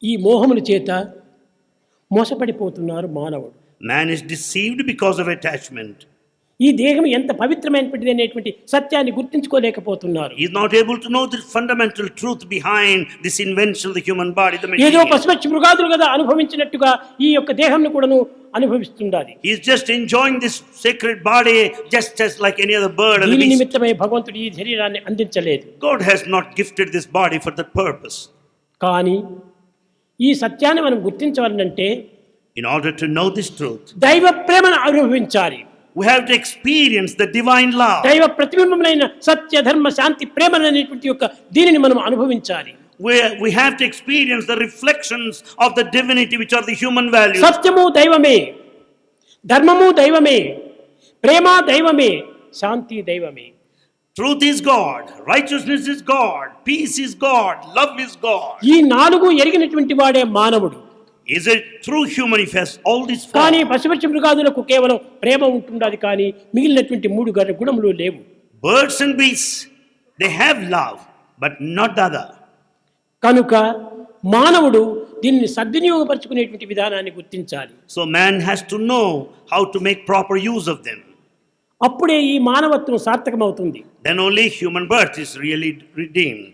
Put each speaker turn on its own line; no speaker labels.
ఈ మోహముల చేత మోసపడిపోతున్నారు మానవుడు.
Man is deceived because of attachment.
ఈ దేహం ఎంత పవిత్రమైనటువంటిది అనేటువంటి సత్యాన్ని గుర్తించుకోలేకపోతున్నారు.
He is not able to know the fundamental truth behind this invention of the human body, the
ఏదో
material.
పశుపక్షి మృగాదులు కదా అనుభవించినట్టుగా ఈ యొక్క దేహంను కూడాను అనుభవిస్తుండాలి.
He is just enjoying this sacred body just as like any other bird and
దీని
beast.
నిమిత్తమై భగవంతుడు ఈ శరీరాన్ని అందించలేదు.
God has not gifted this body for that purpose.
కానీ ఈ సత్యాన్ని మనం గుర్తించవాలంటే
In order to know this truth,
దైవ ప్రేమను అనుభవించాలి.
we have to experience the divine love.
దైవ ప్రతిబింబమైన సత్య ధర్మ శాంతి ప్రేమ అనేటువంటి యొక్క దీనిని మనం అనుభవించాలి.
We have to experience the reflections of the divinity which are the human values.
సత్యము దైవమే, ధర్మము దైవమే, ప్రేమ దైవమే, శాంతి దైవమే.
Truth is God, righteousness is God, peace is God, love is God.
ఈ నాలుగు ఎరిగినటువంటి వాడే మానవుడు.
Is it true human if has all these four?
కానీ పశుపక్షి మృగాదులకు కేవలం ప్రేమ ఉంటుండాలి, కానీ మిగిలినటువంటి మూడు గుణములు లేవు.
Birds and beasts, they have love, but not the other.
కనుక మానవుడు దీన్ని సద్వినియోగపరచుకునేటువంటి విధానాన్ని గుర్తించాలి.
So man has to know how to make proper use of them.
అప్పుడే ఈ మానవత్వం సార్థకమవుతుంది.
Then only human birth is really redeemed.